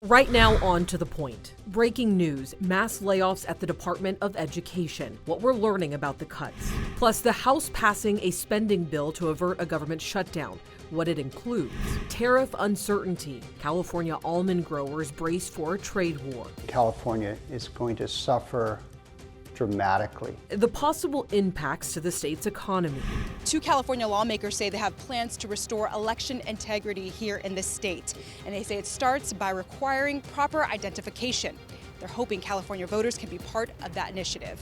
Right now, on to the point. Breaking news, mass layoffs at the Department of Education. What we're learning about the cuts. Plus, the House passing a spending bill to avert a government shutdown. What it includes. Tariff uncertainty. California almond growers brace for a trade war. California is going to suffer dramatically. The possible impacts to the state's economy. Two California lawmakers say they have plans to restore election integrity here in the state. And they say it starts by requiring proper identification. They're hoping California voters can be part of that initiative.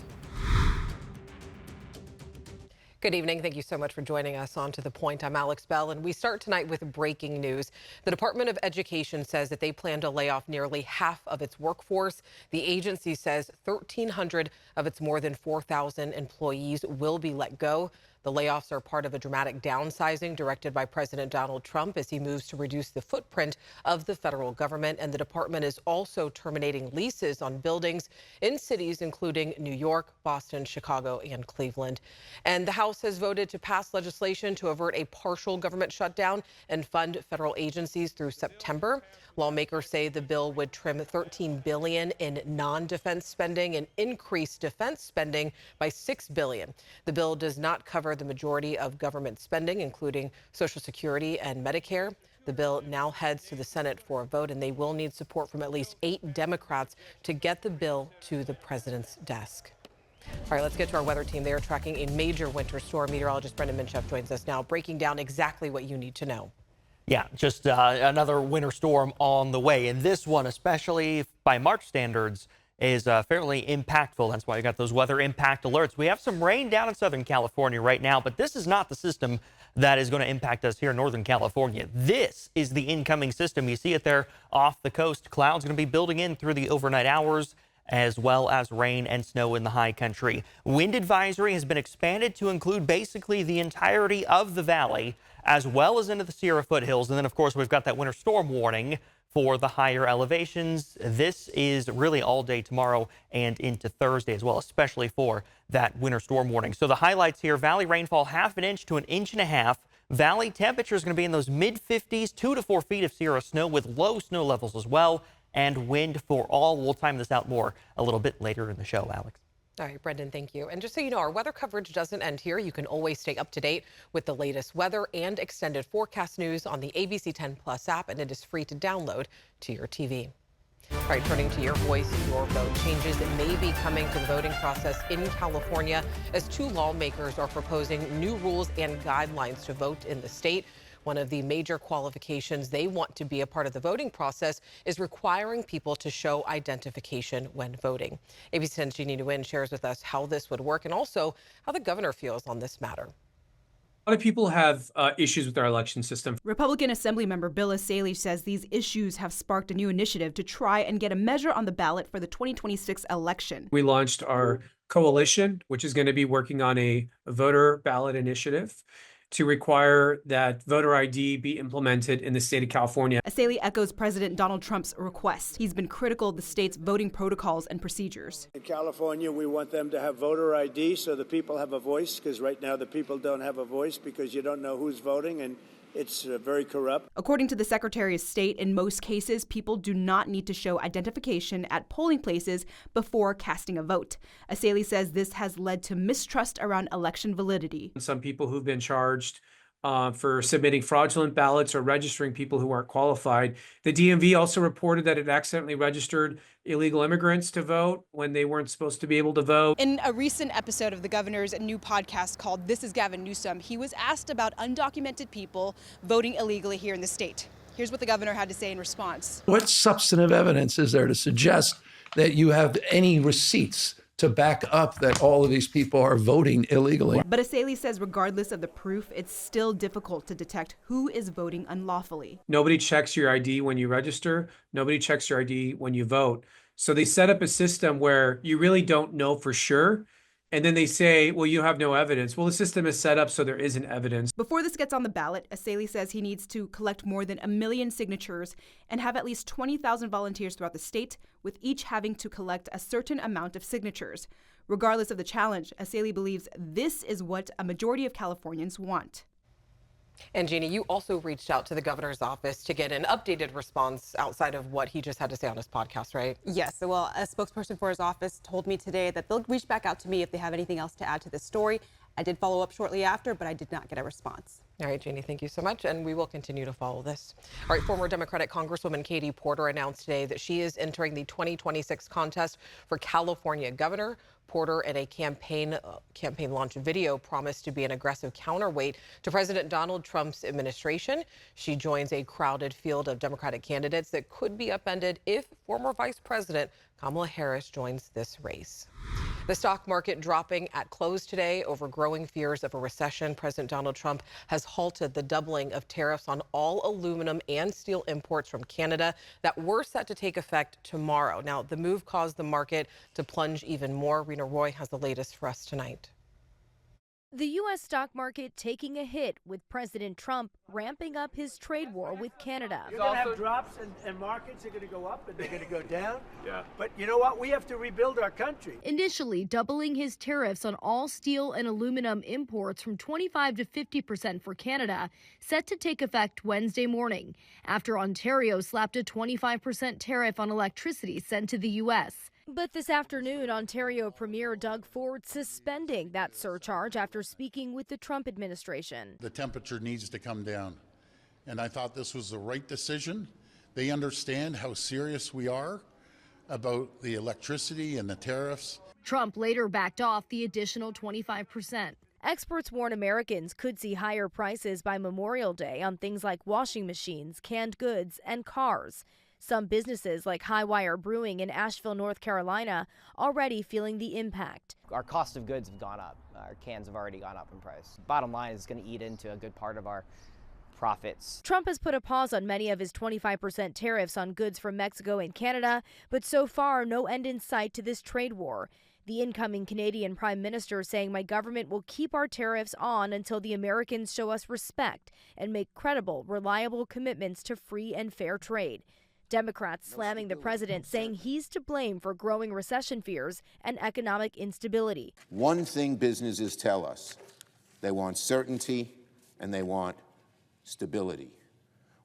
Good evening. Thank you so much for joining us on To the Point. I'm Alex Bell, and we start tonight with breaking news. The Department of Education says that they plan to lay off nearly half of its workforce. The agency says 1,300 of its more than 4,000 employees will be let go. The layoffs are part of a dramatic downsizing directed by President Donald Trump as he moves to reduce the footprint of the federal government. And the department is also terminating leases on buildings in cities including New York, Boston, Chicago, and Cleveland. And the House has voted to pass legislation to avert a partial government shutdown and fund federal agencies through September. Lawmakers say the bill would trim $13 billion in non-defense spending and increase defense spending by $6 billion. The bill does not cover the majority of government spending, including Social Security and Medicare. The bill now heads to the Senate for a vote, and they will need support from at least 8 Democrats to get the bill to the president's desk. All right, let's get to our weather team. They are tracking a major winter storm. Meteorologist Brendan Minchef joins us now, breaking down exactly what you need to know. Yeah, just another winter storm on the way. And this one, especially by March standards, is fairly impactful. That's why we got those weather impact alerts. We have some rain down in Southern California right now, but this is not the system that is going to impact us here in Northern California. This is the incoming system. You see it there off the coast. Clouds going to be building in through the overnight hours, as well as rain and snow in the high country. Wind advisory has been expanded to include basically the entirety of the valley, as well as into the Sierra foothills. And then, of course, we've got that winter storm warning for the higher elevations. This is really all day tomorrow and into Thursday as well, especially for that winter storm warning. So the highlights here: valley rainfall 1/2 inch to 1.5 inches. Valley temperature is going to be in those mid-50s, 2 to 4 feet of Sierra snow with low snow levels as well, and wind for all. We'll time this out more a little bit later in the show, Alex. All right, Brendan, thank you. And just so you know, our weather coverage doesn't end here. You can always stay up to date with the latest weather and extended forecast news on the ABC 10 Plus app, and it is free to download to your TV. All right, turning to your voice, your vote. Changes may be coming to the voting process in California as 2 lawmakers are proposing new rules and guidelines to vote in the state. One of the major qualifications they want to be a part of the voting process is requiring people to show identification when voting. ABC 10's Jeannie Nguyen shares with us how this would work and also how the governor feels on this matter. A lot of people have issues with our election system. Republican Assemblymember Bill Asaley says these issues have sparked a new initiative to try and get a measure on the ballot for the 2026 election. We launched our coalition, which is going to be working on a voter ballot initiative to require that voter ID be implemented in the state of California. Asaley echoes President Donald Trump's request. He's been critical of the state's voting protocols and procedures. In California, we want them to have voter ID so the people have a voice, because right now the people don't have a voice because you don't know who's voting, and it's very corrupt. According to the Secretary of State, in most cases, people do not need to show identification at polling places before casting a vote. Asaley says this has led to mistrust around election validity. Some people who've been charged for submitting fraudulent ballots or registering people who aren't qualified. The DMV also reported that it accidentally registered illegal immigrants to vote when they weren't supposed to be able to vote. In a recent episode of the governor's new podcast called This is Gavin Newsom, he was asked about undocumented people voting illegally here in the state. Here's what the governor had to say in response. What substantive evidence is there to suggest that you have any receipts to back up that all of these people are voting illegally? But Asaley says regardless of the proof, it's still difficult to detect who is voting unlawfully. Nobody checks your ID when you register. Nobody checks your ID when you vote. So they set up a system where you really don't know for sure. And then they say, well, you have no evidence. Well, the system is set up so there isn't evidence. Before this gets on the ballot, Asaley says he needs to collect more than 1 million signatures and have at least 20,000 volunteers throughout the state, with each having to collect a certain amount of signatures. Regardless of the challenge, Asaley believes this is what a majority of Californians want. And Jeannie, you also reached out to the governor's office to get an updated response outside of what he just had to say on his podcast, right? Yes, well, a spokesperson for his office told me today that they'll reach back out to me if they have anything else to add to this story. I did follow up shortly after, but I did not get a response. All right, Jeannie, thank you so much, and we will continue to follow this. All right, former Democratic Congresswoman Katie Porter announced today that she is entering the 2026 contest for California governor. Porter, in a campaign launch video, promised to be an aggressive counterweight to President Donald Trump's administration. She joins a crowded field of Democratic candidates that could be upended if former Vice President Kamala Harris joins this race. The stock market dropping at close today over growing fears of a recession. President Donald Trump has halted the doubling of tariffs on all aluminum and steel imports from Canada that were set to take effect tomorrow. Now, the move caused the market to plunge even more. Rena Roy has the latest for us tonight. The U.S. stock market taking a hit with President Trump ramping up his trade war with Canada. You're going to have drops and markets are going to go up and they're going to go down. Yeah. But you know what? We have to rebuild our country. Initially doubling his tariffs on all steel and aluminum imports from 25% to 50% for Canada, set to take effect Wednesday morning after Ontario slapped a 25% tariff on electricity sent to the U.S. But this afternoon, Ontario Premier Doug Ford suspending that surcharge after speaking with the Trump administration. The temperature needs to come down, and I thought this was the right decision. They understand how serious we are about the electricity and the tariffs. Trump later backed off the additional 25%. Experts warn Americans could see higher prices by Memorial Day on things like washing machines, canned goods, and cars. Some businesses like Highwire Brewing in Asheville, North Carolina, already feeling the impact. Our cost of goods have gone up. Our cans have already gone up in price. Bottom line is going to eat into a good part of our profits. Trump has put a pause on many of his 25% tariffs on goods from Mexico and Canada, but so far no end in sight to this trade war. The incoming Canadian Prime Minister saying, "My government will keep our tariffs on until the Americans show us respect and make credible, reliable commitments to free and fair trade." Democrats slamming the president, saying he's to blame for growing recession fears and economic instability. One thing businesses tell us, they want certainty and they want stability.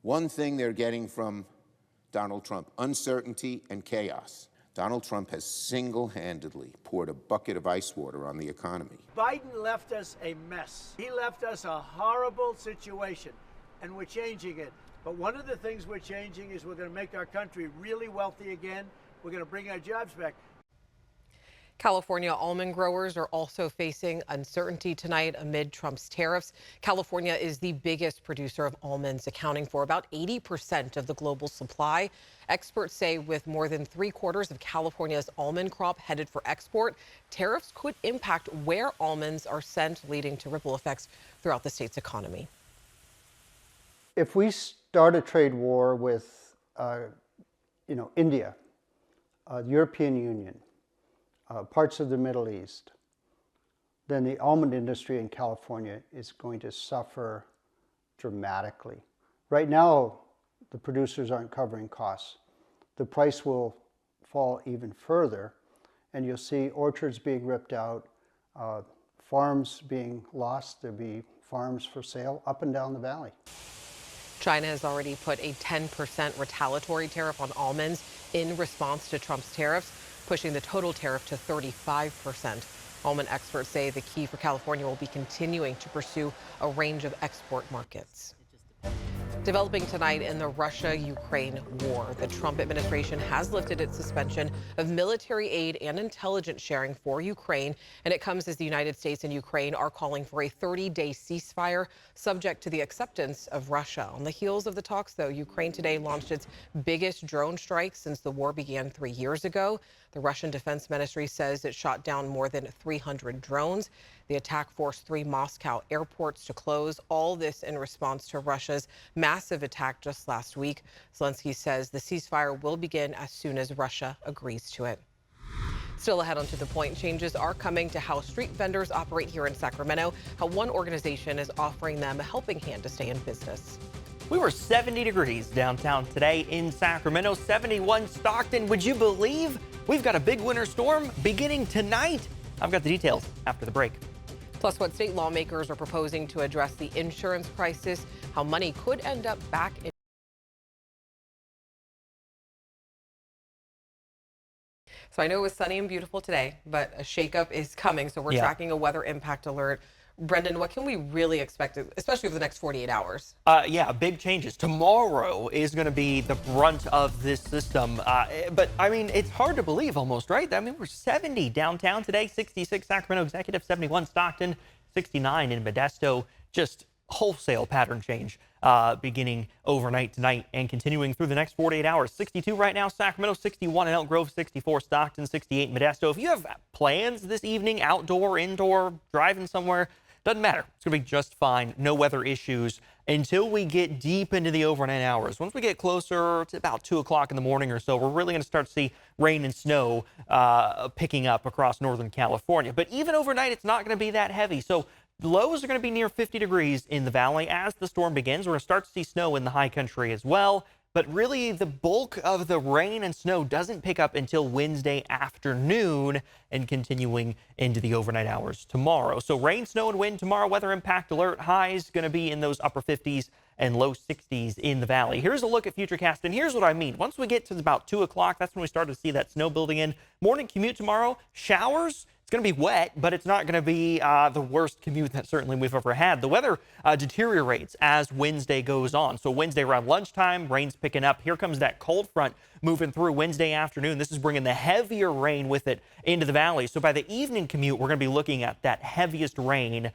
One thing they're getting from Donald Trump, uncertainty and chaos. Donald Trump has single-handedly poured a bucket of ice water on the economy. Biden left us a mess. He left us a horrible situation, and we're changing it. But one of the things we're changing is we're going to make our country really wealthy again. We're going to bring our jobs back. California almond growers are also facing uncertainty tonight amid Trump's tariffs. California is the biggest producer of almonds, accounting for about 80% of the global supply. Experts say with more than 3/4 of California's almond crop headed for export, tariffs could impact where almonds are sent, leading to ripple effects throughout the state's economy. If we start a trade war with, India, the European Union, parts of the Middle East, then the almond industry in California is going to suffer dramatically. Right now, the producers aren't covering costs. The price will fall even further, and you'll see orchards being ripped out, farms being lost. There'll be farms for sale up and down the valley. China has already put a 10% retaliatory tariff on almonds in response to Trump's tariffs, pushing the total tariff to 35%. Almond experts say the key for California will be continuing to pursue a range of export markets. Developing tonight in the Russia-Ukraine war, the Trump administration has lifted its suspension of military aid and intelligence sharing for Ukraine, and it comes as the United States and Ukraine are calling for a 30-day ceasefire subject to the acceptance of Russia. On the heels of the talks, though, Ukraine today launched its biggest drone strike since the war began 3 years ago. The Russian Defense Ministry says it shot down more than 300 drones. The attack forced 3 Moscow airports to close, all this in response to Russia's massive attack just last week. Zelensky says the ceasefire will begin as soon as Russia agrees to it. Still ahead on To The Point, changes are coming to how street vendors operate here in Sacramento, how one organization is offering them a helping hand to stay in business. We were 70 degrees downtown today in Sacramento, 71 Stockton. Would you believe we've got a big winter storm beginning tonight? I've got the details after the break. Plus, what state lawmakers are proposing to address the insurance crisis, how money could end up back in. So I know it was sunny and beautiful today, but a shakeup is coming. So we're tracking a weather impact alert. Brendan, what can we really expect, especially over the next 48 hours? Yeah, big changes. Tomorrow is going to be the brunt of this system. But I mean, it's hard to believe almost, right? I mean, we're 70 downtown today, 66 Sacramento Executive, 71 Stockton, 69 in Modesto. Just wholesale pattern change beginning overnight tonight and continuing through the next 48 hours. 62 right now, Sacramento, 61 in Elk Grove, 64 Stockton, 68 Modesto. If you have plans this evening, outdoor, indoor, driving somewhere, doesn't matter. It's going to be just fine. No weather issues until we get deep into the overnight hours. Once we get closer to about 2 o'clock in the morning or so, we're really going to start to see rain and snow picking up across Northern California. But even overnight, it's not going to be that heavy. So lows are going to be near 50 degrees in the valley as the storm begins. We're going to start to see snow in the high country as well. But really, the bulk of the rain and snow doesn't pick up until Wednesday afternoon and continuing into the overnight hours tomorrow. So rain, snow, and wind tomorrow. Weather impact alert highs going to be in those upper 50s and low 60s in the valley. Here's a look at Futurecast, and here's what I mean. Once we get to about 2 o'clock, that's when we start to see that snow building in. Morning commute tomorrow, showers. It's going to be wet, but it's not going to be the worst commute that certainly we've ever had. The weather deteriorates as Wednesday goes on. So Wednesday around lunchtime, rain's picking up. Here comes that cold front moving through Wednesday afternoon. This is bringing the heavier rain with it into the valley. So by the evening commute, we're going to be looking at that heaviest rain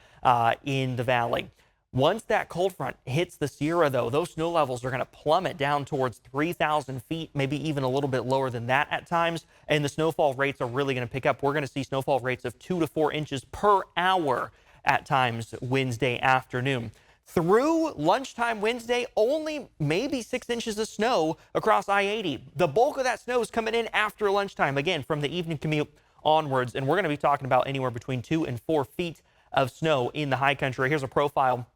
in the valley. Once that cold front hits the Sierra, though, those snow levels are going to plummet down towards 3,000 feet, maybe even a little bit lower than that at times. And the snowfall rates are really going to pick up. We're going to see snowfall rates of 2 to 4 inches per hour at times Wednesday afternoon. Through lunchtime Wednesday, only maybe 6 inches of snow across I-80. The bulk of that snow is coming in after lunchtime, again, from the evening commute onwards. And we're going to be talking about anywhere between 2 and 4 feet of snow in the high country. Here's a profile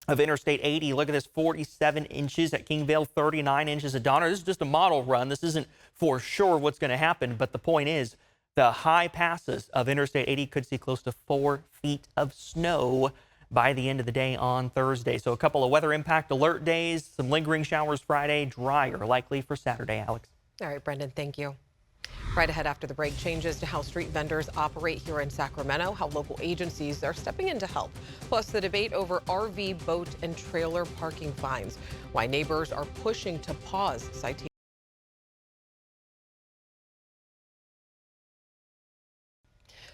of Interstate 80. Look at this, 47 inches at Kingvale, 39 inches at Donner. This is just a model run. This isn't for sure what's going to happen, but the point is the high passes of Interstate 80 could see close to 4 feet of snow by the end of the day on Thursday. So a couple of weather impact alert days, some lingering showers Friday, drier likely for Saturday, Alex. All right, Brendan, thank you. Right ahead after the break, changes to how street vendors operate here in Sacramento, how local agencies are stepping in to help, plus the debate over RV, boat, and trailer parking fines, why neighbors are pushing to pause citations.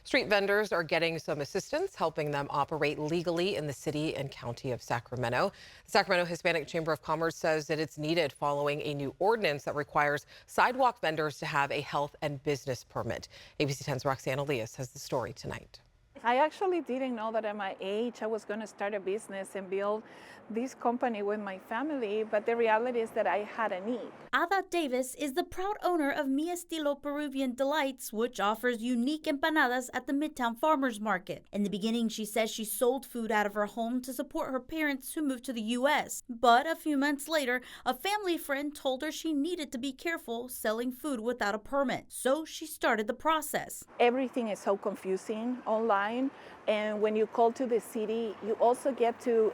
Street vendors are getting some assistance, helping them operate legally in the city and county of Sacramento. The Sacramento Hispanic Chamber of Commerce says that it's needed following a new ordinance that requires sidewalk vendors to have a health and business permit. ABC 10's Roxanne Elias has the story tonight. I actually didn't know that at my age I was going to start a business and build this company with my family, but the reality is that I had a need. Ada Davis is the proud owner of Mi Estilo Peruvian Delights, which offers unique empanadas at the Midtown Farmers Market. In the beginning, she says she sold food out of her home to support her parents who moved to the U.S. But a few months later, a family friend told her she needed to be careful selling food without a permit. So she started the process. Everything is so confusing online, and when you call to the city, you also get to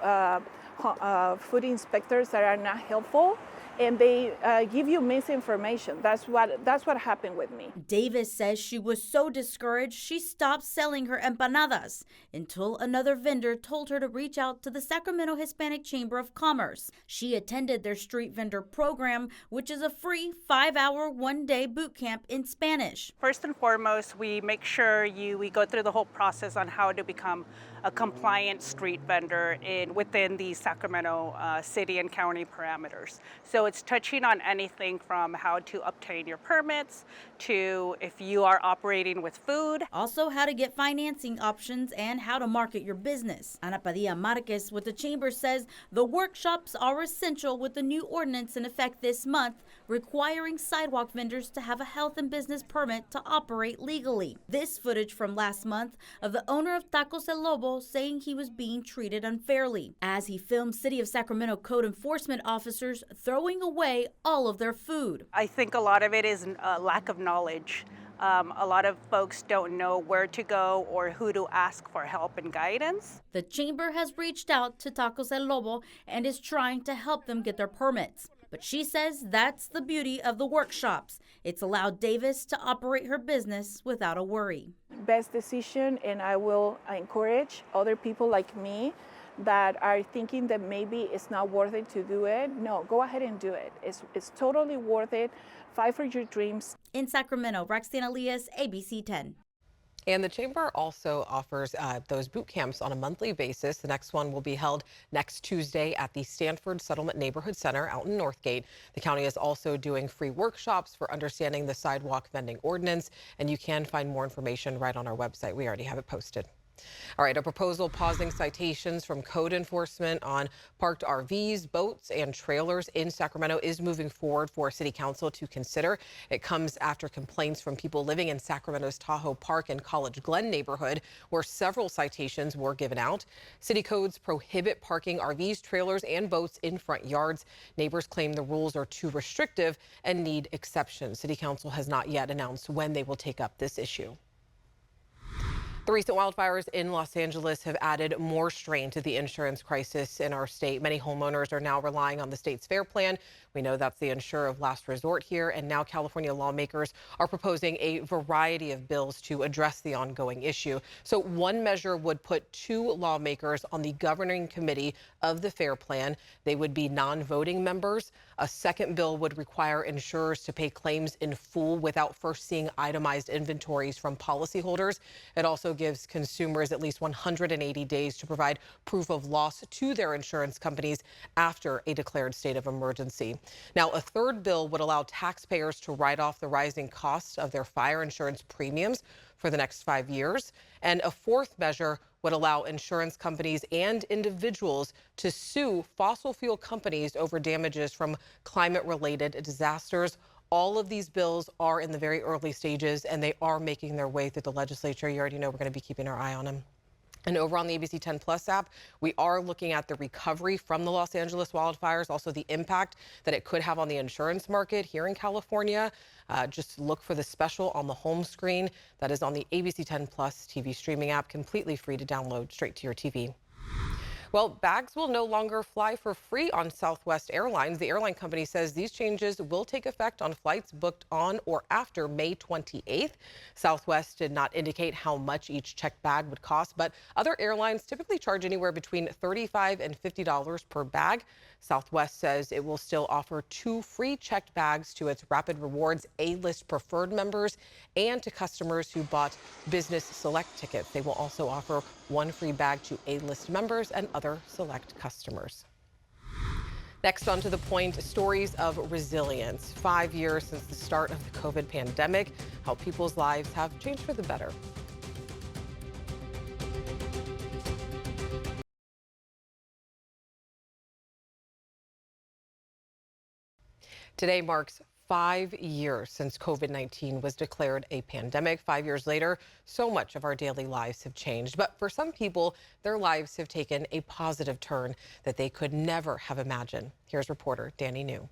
food inspectors that are not helpful, and they give you misinformation. That's what happened with me. Davis says she was so discouraged she stopped selling her empanadas until another vendor told her to reach out to the Sacramento Hispanic Chamber of Commerce. She attended their street vendor program, which is a free 5-hour, one-day boot camp in Spanish. First and foremost, we make sure we go through the whole process on how to become a compliant street vendor within the Sacramento city and county parameters. So it's touching on anything from how to obtain your permits to if you are operating with food. Also how to get financing options and how to market your business. Ana Padilla Marquez with the chamber says the workshops are essential with the new ordinance in effect this month requiring sidewalk vendors to have a health and business permit to operate legally. This footage from last month of the owner of Tacos El Lobo saying he was being treated unfairly as he filmed City of Sacramento code enforcement officers throwing away all of their food. I think a lot of it is a lack of knowledge A lot of folks don't know where to go or who to ask for help and guidance. The chamber has reached out to Tacos El Lobo and is trying to help them get their permits. But she says that's the beauty of the workshops. It's allowed Davis to operate her business without a worry. Best decision, and I will encourage other people like me that are thinking that maybe it's not worth it to do it. No, go ahead and do it. It's totally worth it. Fight for your dreams. In Sacramento, Roxanne Elias, ABC 10. And the chamber also offers those boot camps on a monthly basis. The next one will be held next Tuesday at the Stanford Settlement Neighborhood Center out in Northgate. The county is also doing free workshops for understanding the sidewalk vending ordinance, and you can find more information right on our website. We already have it posted. All right, a proposal pausing citations from code enforcement on parked RVs, boats, and trailers in Sacramento is moving forward for City Council to consider. It comes after complaints from people living in Sacramento's Tahoe Park and College Glen neighborhood, where several citations were given out. City codes prohibit parking RVs, trailers, and boats in front yards. Neighbors claim the rules are too restrictive and need exceptions. City Council has not yet announced when they will take up this issue. The recent wildfires in Los Angeles have added more strain to the insurance crisis in our state. Many homeowners are now relying on the state's FAIR Plan. We know that's the insurer of last resort here, and now California lawmakers are proposing a variety of bills to address the ongoing issue. So one measure would put 2 lawmakers on the governing committee of the FAIR Plan. They would be non-voting members. A second bill would require insurers to pay claims in full without first seeing itemized inventories from policyholders. It also gives consumers at least 180 days to provide proof of loss to their insurance companies after a declared state of emergency. Now, a third bill would allow taxpayers to write off the rising costs of their fire insurance premiums for the next 5 years. And a fourth measure would allow insurance companies and individuals to sue fossil fuel companies over damages from climate-related disasters. All of these bills are in the very early stages, and they are making their way through the legislature. You already know we're going to be keeping our eye on them. And over on the ABC 10 Plus app, we are looking at the recovery from the Los Angeles wildfires, also the impact that it could have on the insurance market here in California. Just look for the special on the home screen. That is on the ABC 10 Plus TV streaming app, completely free to download straight to your TV. Well, bags will no longer fly for free on Southwest Airlines. The airline company says these changes will take effect on flights booked on or after May 28th. Southwest did not indicate how much each checked bag would cost, but other airlines typically charge anywhere between $35 and $50 per bag. Southwest says it will still offer 2 free checked bags to its Rapid Rewards A-List preferred members and to customers who bought Business Select tickets. They will also offer 1 free bag to A-List members and other select customers. Next, on to the point, stories of resilience. 5 years since the start of the COVID pandemic, how people's lives have changed for the better. Today marks 5 years since COVID-19 was declared a pandemic. 5 years later, so much of our daily lives have changed. But for some people, their lives have taken a positive turn that they could never have imagined. Here's reporter Danny New.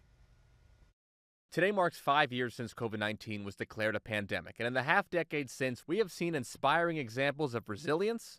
Today marks 5 years since COVID-19 was declared a pandemic. And in the half-decade since, we have seen inspiring examples of resilience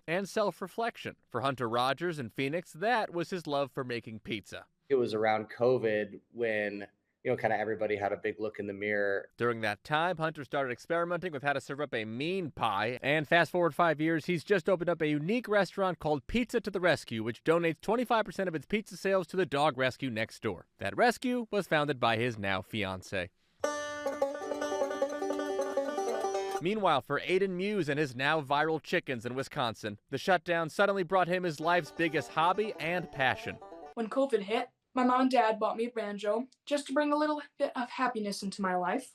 and self-reflection. For Hunter Rogers in Phoenix, that was his love for making pizza. It was around COVID when, kind of everybody had a big look in the mirror. During that time, Hunter started experimenting with how to serve up a mean pie. And fast forward 5 years, he's just opened up a unique restaurant called Pizza to the Rescue, which donates 25% of its pizza sales to the dog rescue next door. That rescue was founded by his now fiancée. Meanwhile, for Aiden Muse and his now viral chickens in Wisconsin, the shutdown suddenly brought him his life's biggest hobby and passion. When COVID hit, my mom and dad bought me a banjo just to bring a little bit of happiness into my life.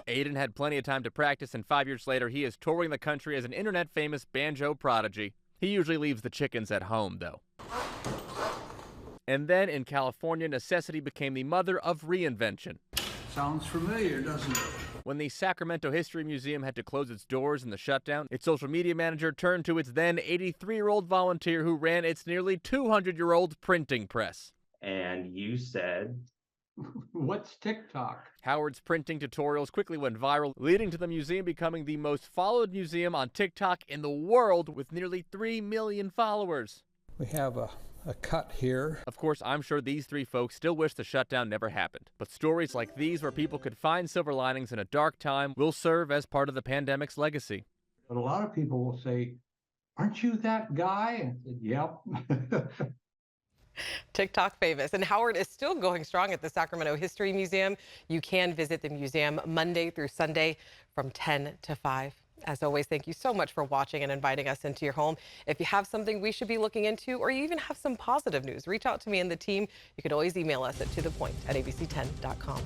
Aiden had plenty of time to practice, and 5 years later, he is touring the country as an internet-famous banjo prodigy. He usually leaves the chickens at home, though. And then in California, necessity became the mother of reinvention. Sounds familiar, doesn't it? When the Sacramento History Museum had to close its doors in the shutdown, its social media manager turned to its then 83-year-old volunteer who ran its nearly 200-year-old printing press. And you said, What's TikTok? Howard's printing tutorials quickly went viral, leading to the museum becoming the most followed museum on TikTok in the world with nearly 3 million followers. We have a cut here. Of course, I'm sure these three folks still wish the shutdown never happened. But stories like these where people could find silver linings in a dark time will serve as part of the pandemic's legacy. But a lot of people will say, aren't you that guy? I said, yep. TikTok famous. And Howard is still going strong at the Sacramento History Museum. You can visit the museum Monday through Sunday from 10 to 5. As always, thank you so much for watching and inviting us into your home. If you have something we should be looking into, or you even have some positive news, reach out to me and the team. You can always email us at tothepoint@abc10.com.